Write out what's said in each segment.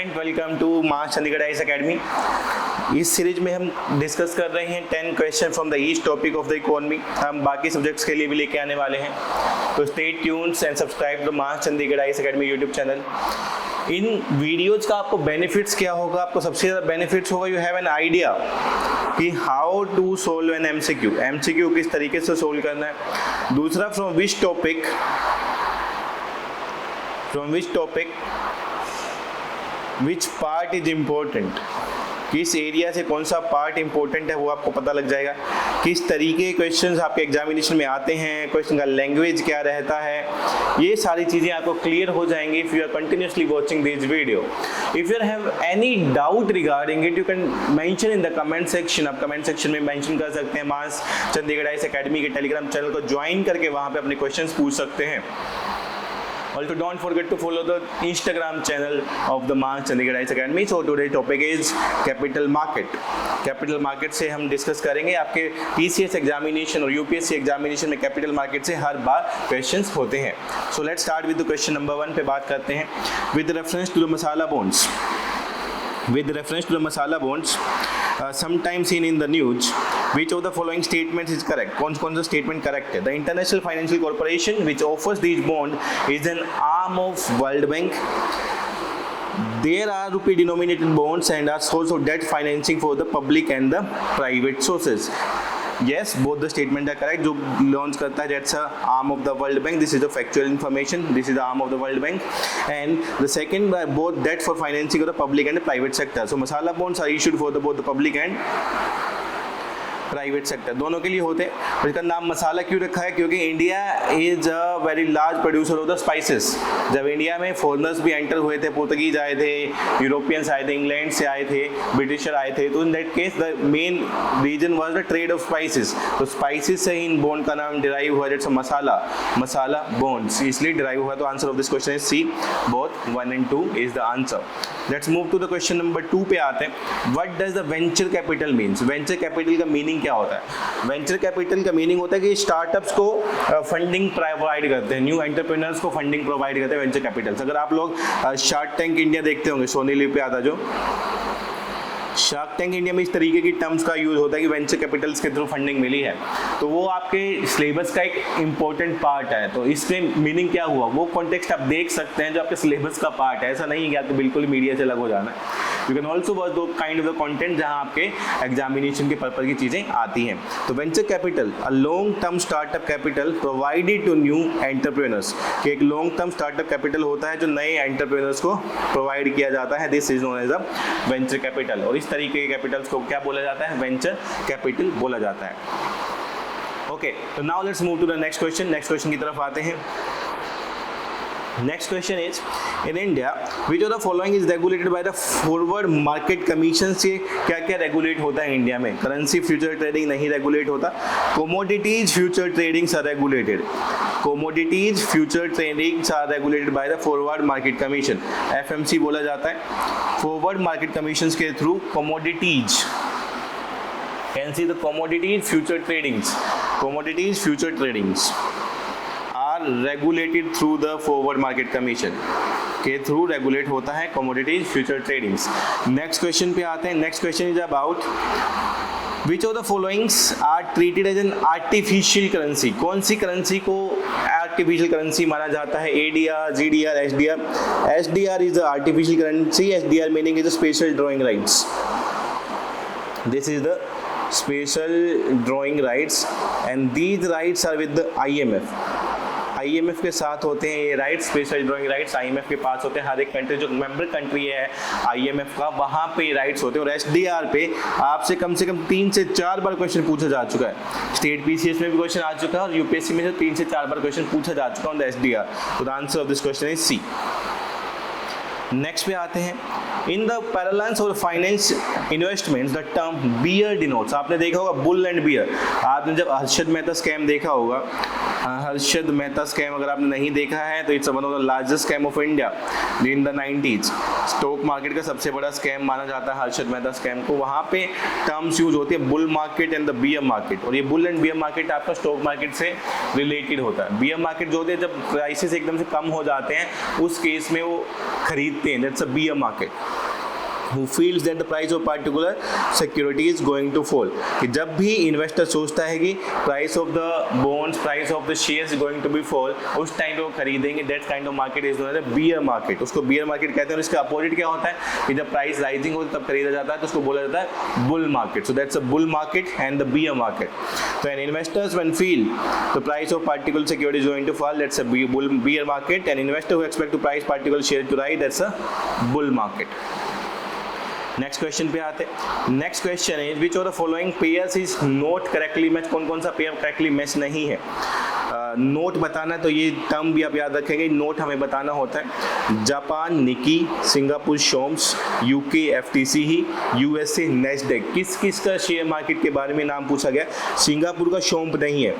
Student, welcome to Mass Chandigarh IAS academy. इस series में हम डिस्कस कर रहे हैं 10 question from the each topic of the economy. हम बाकी सब्जेक्ट्स के लिए भी लेके आने वाले हैं, तो stay tuned and subscribe to Mass Chandigarh IAS academy YouTube channel. इन वीडियोज का आपको बेनिफिट्स क्या होगा? आपको सबसे ज़्यादा बेनिफिट्स होगा, यू हैव एन आइडिया कि how to solve an MCQ किस तरीके से सोल्व करना है। दूसरा, from which topic which part is important, किस एरिया से कौन सा पार्ट इंपॉर्टेंट है वो आपको पता लग जाएगा। किस तरीके के क्वेश्चंस आपके एग्जामिनेशन में आते हैं, क्वेश्चन का लैंग्वेज क्या रहता है, ये सारी चीज़ें आपको क्लियर हो जाएंगी if you are continuously watching this video. If you have any doubt regarding it, you can mention in the comment section. आप कमेंट सेक्शन में मेंशन कर सकते हैं। मास चंडीगढ़ आईएएस एकेडमी के टेलीग्राम चैनल को ज्वाइन करके वहाँ पे अपने क्वेश्चन पूछ सकते हैं। Also, don't forget to follow the Instagram channel of the Mass Chandigarh IAS Academy. So today's topic is capital market. Capital market से हम डिस्कस करेंगे। आपके TCS एग्जामिनेशन और UPSC एग्जामिनेशन में कैपिटल मार्केट से हर बार क्वेश्चंस होते हैं। So let's start with the question number 1 पे बात करते हैं। With reference to the masala bonds, sometimes seen in the news, which of the following statements is correct? कौन सा statement correct है? The International Financial Corporation which offers these bonds is an arm of World Bank. There are rupee denominated bonds and are source of debt financing for the public and the private sources. Yes, both the statement are correct. जो launch करता है, that's a arm of the World Bank. This is the factual information. This is the arm of the World Bank. And the second, both debt for financing of the public and the private sector. So masala bonds are issued for both the public and private sector, दोनों के लिए होते हैं। और इसका नाम मसाला क्यों रखा है? क्योंकि India is a very large producer of the spices. जब इंडिया में फॉरेनर्स भी एंटर हुए थे, पोर्तुगीज आए थे, यूरोपियंस आए थे, इंग्लैंड से आए थे, ब्रिटिशर आए थे, तो in that case the main reason was the trade of spices. तो स्पाइसेस से इन बॉन्ड का नाम डिराइव हुआ, दैट्स मसाला बॉन्ड्स, इसलिए डिराइव हुआ। तो answer of this question is C, both 1 and 2 is the answer. Let's move to the question number 2 पे आते हैं। What does the venture capital means? Venture capital का मीनिंग क्या होता है? वेंचर कैपिटल का मीनिंग होता है कि स्टार्टअप्स को फंडिंग प्रोवाइड करते हैं, न्यू एंटरप्रेन्योर्स को फंडिंग प्रोवाइड करते हैं वेंचर कैपिटल्स। अगर आप लोग शार्क टैंक इंडिया देखते होंगे, सोनी लिव पे आता जो शार्क टैंक इंडिया में इस तरीके की टर्म्स का यूज होता है कि वेंचर कैपिटल्स के थ्रू फंडिंग मिली है, तो वो आपके सिलेबस का एक इंपॉर्टेंट पार्ट है। तो इसमें मीनिंग क्या हुआ वो कॉन्टेक्स्ट आप देख सकते हैं जो आपके सिलेबस का पार्ट है। ऐसा नहीं है कि आपको बिल्कुल मीडिया से अलग हो जाना है। यू कैन ऑल्सो वॉच दो काइंड ऑफ द कंटेंट जहां आपके एग्जामिनेशन के पर्पज की चीजें आती हैं। तो venture capital, a long term startup capital provided to new entrepreneurs, कि एक लॉन्ग टर्म स्टार्टअप कैपिटल होता है जो नए एंटरप्रेन्योर्स को प्रोवाइड किया जाता है। This is known as a venture capital. और इस तरीके के कैपिटल्स को क्या बोला जाता है? वेंचर कैपिटल बोला जाता है। ओके, तो now let's move to the next question. Next question की तरफ आते हैं। Next question is, in India, which of the following is regulated by the Forward Market Commission? से क्या क्या रेगुलेट होता है इंडिया में? करेंसी फ्यूचर ट्रेडिंग नहीं रेगुलेट होता। Commodities future tradings are regulated. Commodities future tradings are regulated by the forward market commission, FMC बोला जाता है। फॉरवर्ड मार्केट कमीशन के through commodities, can see the commodities future tradings regulated through the forward market commission के through regulate होता है commodities future tradings. Next question पे आते हैं। Next question is about which of the followings are treated as an artificial currency? कौन सी currency को artificial currency माना जाता है? ADR, GDR, SDR। SDR is the artificial currency. SDR meaning is the special drawing rights. This is the special drawing rights and these rights are with the IMF के साथ होते हैं ये rights. Special drawing rights IMF के पास होते हैं। हर एक country जो मेंबर कंट्री है IMF का, वहाँ पे ये राइट्स होते हैं। और SDR पे आपसे कम से कम 3 से 4 बार क्वेश्चन पूछा जा चुका है। स्टेट PCS में भी क्वेश्चन आ चुका है और UPSC में से 3 से 4 बार क्वेश्चन पूछा जा चुका है SDR। तो the answer of this question is C. Next पे आते हैं। इन द पैरेलल्स और finance investments the term bear denotes. आपने देखा होगा बुल एंड बियर। आपने जब हर्षद मेहता स्कैम देखा होगा हर्षद मेहता स्कैम अगर आपने नहीं देखा है तो it's one of the largest scam of India in the 90s। Stock market का सबसे बड़ा स्कैम माना जाता है हर्षद मेहता स्कैम को। वहाँ पे टर्म्स यूज होती है bull market and the beer market, और ये बुल एंड बियर मार्केट आपका स्टॉक मार्केट से रिलेटेड होता है। बियर मार्केट जो होते हैं जब प्राइसेस एकदम से कम हो जाते हैं उस केस में वो खरीदते हैं, that's a beer market. Who feels that the price of particular security is going to fall, कि जब भी इन्वेस्टर सोचता है कि price of the bonds, price of the shares going to be fall, उस टाइम पे वो खरीदेंगे। That kind of market is known as bear market. उसको बियर मार्केट कहते हैं। और इसका अपोजिट क्या होता है कि जब प्राइस राइजिंग होती है तब खरीदा जाता है तो उसको बोला जाता है bull market. So that's a bull market and the beer market. So an investors when feel the price of particular security is going to fall, that's a bear market. An investor who expect to price particular share to rise, that's a bull market. Next question पे आते हैं। Next question is which of the following pairs is not correctly match. कौन कौन सा pair correctly match नहीं है। Note बताना तो ये टर्म भी आप याद रखेंगे, नोट हमें बताना होता है। जापान निकी, सिंगापुर शोम्स, यूके एफटीसी ही, यूएसए नेस्डेक। किस किस का शेयर मार्केट के बारे में नाम पूछा गया। सिंगापुर का शोम्प नहीं है,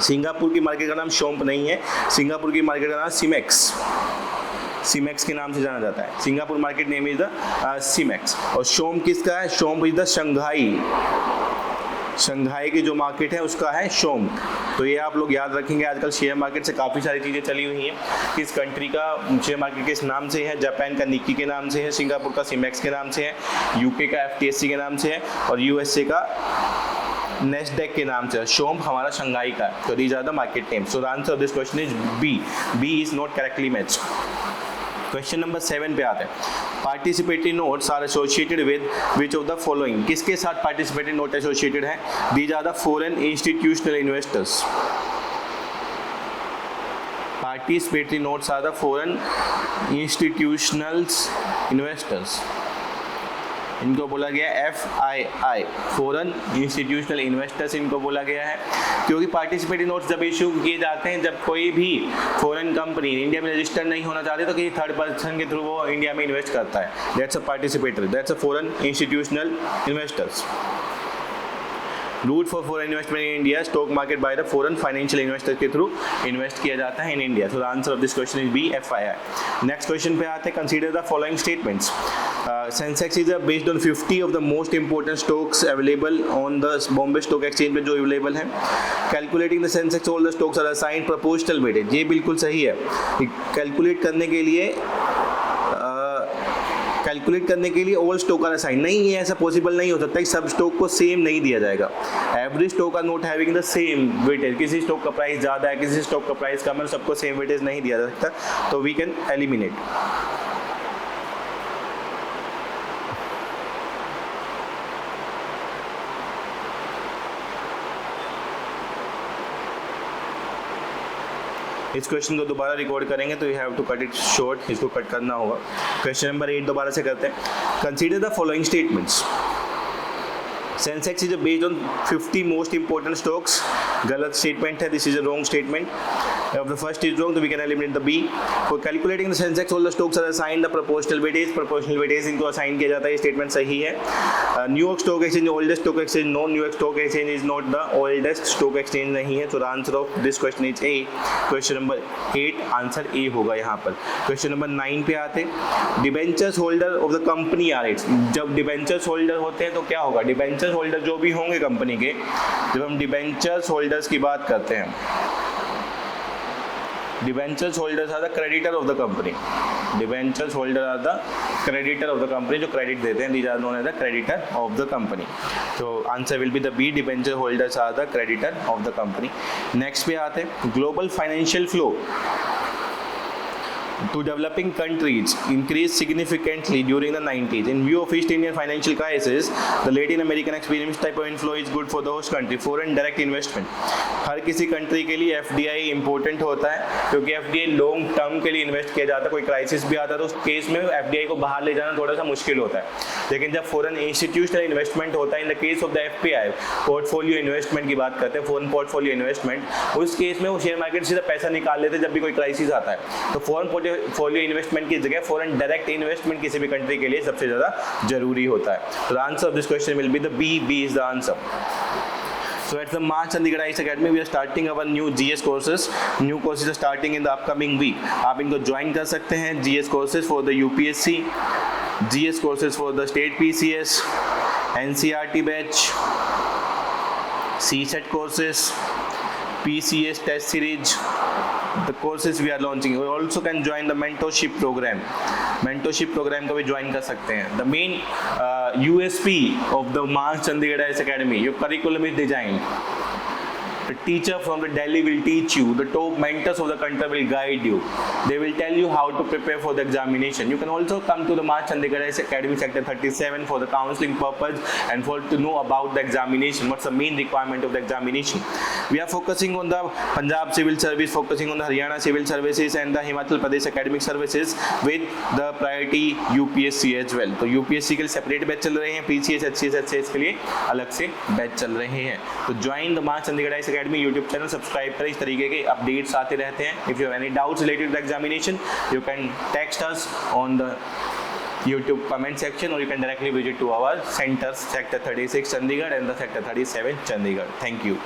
सिंगापुर की मार्केट का नाम शोम्प नहीं है, सिंगापुर की मार्केट का नाम सिमेक्स, सीमेक्स के नाम से जाना जाता है। Singapore market name is the SIMEX. और शोम किसका है। शोम इज द शंघाई, शंघाई की जो मार्केट है उसका है शोम। तो ये आप लोग याद रखेंगे। आजकल शेयर मार्केट से काफ़ी सारी चीज़ें चली हुई हैं। किस कंट्री का शेयर मार्केट किस नाम से है। जापान का निक्की के नाम से है, सिंगापुर का सीमेक्स के नाम से है, यूके का एफटीएससी के नाम से है, और यूएसए का नेस्डेक के नाम से। शोम हमारा शंघाई का है। तो these are the market names. So the answer of this question is B. B is not correctly matched. Question number 7 पे आते हैं। Participatory notes are associated with which of the following. किसके साथ पार्टिसिपेटरी नोट एसोसिएटेड है। These are the foreign institutional investors. Participatory notes are the foreign institutional investors. इनको बोला गया FII, foreign institutional investors इनको बोला गया है। क्योंकि पार्टिसिपेटरी नोट्स जब इशू किए जाते हैं जब कोई भी फॉरेन कंपनी इंडिया में रजिस्टर नहीं होना चाहती तो किसी थर्ड पर्सन के थ्रू वो इंडिया में इन्वेस्ट करता है। That's a participatory, that's a foreign institutional investors. Route for foreign investment in India, stock market by the foreign financial investor के थ्रू इन्वेस्ट किया जाता है in India. So the answer of this question is B FII। Next question पे आते हैं। Consider the following statements. Sensex is based on 50 of the most important stocks available on the Bombay stock exchange पे जो available है। Calculating the Sensex all the stocks are assigned proportional weightage. ये बिल्कुल सही है। कैलकुलेट करने के लिए ऑल स्टॉक आर असाइन नहीं है, ऐसा पॉसिबल नहीं हो सकता कि सब स्टॉक को सेम नहीं दिया जाएगा। Every stock are not having the same weightage. किसी स्टॉक का प्राइस ज़्यादा है, किसी स्टॉक का प्राइस कम है, सबको सेम वेटेज नहीं दिया जा सकता। तो वी कैन एलिमिनेट। इस क्वेश्चन को दोबारा रिकॉर्ड करेंगे तो you have to cut it short, इसको कट करना होगा। क्वेश्चन नंबर 8 दोबारा से करते हैं। Consider the following statements. Sensex is based on 50 most important stocks. गलत स्टेटमेंट है, this is a wrong statement. If the first is wrong, so we can eliminate the B. For calculating the Sensex, all the stocks are assigned the proportional weightage. Proportional weightage इनको assign किया जाता है, ये statement सही है। New York Stock Exchange, oldest stock exchange, no, New York Stock Exchange is not the oldest stock exchange नहीं है। So the answer of this question is A. Question number 8 answer A होगा यहाँ पर। Question number 9 पे आते हैं। Debentures holder of the company are it. जब debentures holder होते हैं तो क्या होगा। debentures holder जो भी होंगे कंपनी के, जब हम debentures holders की बात करते हैं, debentures holders are the creditor of the company. Debentures holder are the creditor of the company, जो credit देते हैं, these are known as the creditor of the company. So answer will be the B. Debenture holders are the creditor of the company. Next पे आते हैं। Global financial flow to developing countries increased significantly during the 90s. In view of East Indian financial crisis, the Latin American experience type of inflow is good for the host country. Foreign direct investment. हर किसी country के लिए FDI important होता है क्योंकि FDI long term के लिए invest किया जाता है। कोई क्राइसिस भी आता है तो उस केस में FDI को बाहर ले जाना थोड़ा सा मुश्किल होता है। लेकिन जब फॉरेन इंस्टीट्यूशनल इन्वेस्टमेंट होता है, in the case of the FPI portfolio investment की बात करते हैं, फॉरेन पोर्टफोलियो इन्वेस्टमेंट, उस केस में वो शेयर मार्केट से पैसा निकाल लेते हैं जब भी कोई क्राइसिस आता है। तो फॉरेन पोर्टफोलियो इन्वेस्टमेंट की जगह फॉरेन डायरेक्ट इन्वेस्टमेंट किसी भी कंट्री के लिए सबसे ज़्यादा जरूरी होता है। तो the answer of this question will be the B. B is the answer. So at the March Chandigarh IAS Academy, we are starting our new GS courses. New courses are starting in the upcoming week. आप इनको join कर सकते हैं. GS courses for the UPSC, GS courses for the state PCS, NCERT batch, CSET courses, PCS test series. The courses we are launching. You also can join the mentorship program. Mentorship program को भी join कर सकते हैं. The main USP of the March Chandigarh IAS Academy, your curriculum is designed. The teacher from the Delhi will teach you. The top mentors of the country will guide you. They will tell you how to prepare for the examination. You can also come to the March Chandigarh IAS Academy Sector 37 for the counseling purpose and for to know about the examination. What's the main requirement of the examination? We are focusing on the Punjab Civil Service, focusing on the Haryana Civil Services and the Himachal Pradesh Academic Services with the priority UPSC as well. तो UPSC के लिए separate batch चल रहे हैं, PCS, HCS, HCS के लिए अलग से बैच चल रहे हैं. तो join the March Chandigarh IAS Academy YouTube channel, subscribe करें. इस तरीके के अपडेट्स आते रहते हैं. If you have any doubts related to the examination, you can text us on the YouTube comment section or you can directly visit to our centers, Sector 36 Chandigarh and the Sector 37 Chandigarh. Thank you.